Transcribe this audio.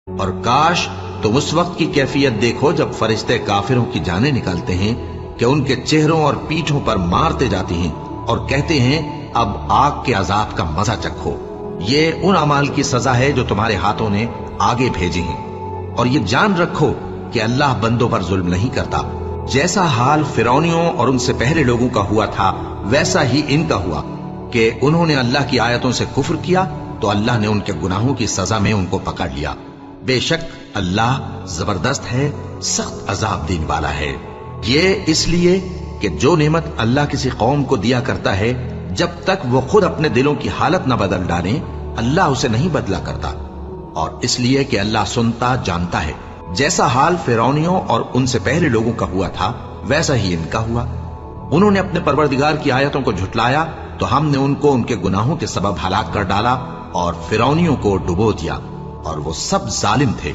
اور کاش تم اس وقت کی کیفیت دیکھو جب فرشتے کافروں کی جانیں نکالتے ہیں کہ ان کے چہروں اور پیٹھوں پر مارتے جاتے ہیں اور کہتے ہیں اب آگ کے عذاب کا مزہ چکھو۔ یہ ان اعمال کی سزا ہے جو تمہارے ہاتھوں نے آگے بھیجی ہیں، اور یہ جان رکھو کہ اللہ بندوں پر ظلم نہیں کرتا۔ جیسا حال فرعونیوں اور ان سے پہلے لوگوں کا ہوا تھا ویسا ہی ان کا ہوا کہ انہوں نے اللہ کی آیتوں سے کفر کیا تو اللہ نے ان کے گناہوں کی سزا میں ان کو پکڑ لیا۔ بے شک اللہ زبردست ہے، سخت عذاب دینے والا ہے۔ یہ اس لیے کہ جو نعمت اللہ کسی قوم کو دیا کرتا ہے جب تک وہ خود اپنے دلوں کی حالت نہ بدل ڈالیں اللہ اسے نہیں بدلا کرتا، اور اس لیے کہ اللہ سنتا جانتا ہے۔ جیسا حال فرعونیوں اور ان سے پہلے لوگوں کا ہوا تھا ویسا ہی ان کا ہوا۔ انہوں نے اپنے پروردگار کی آیتوں کو جھٹلایا تو ہم نے ان کو ان کے گناہوں کے سبب ہلاک کر ڈالا اور فرعونیوں کو ڈبو دیا، اور وہ سب ظالم تھے۔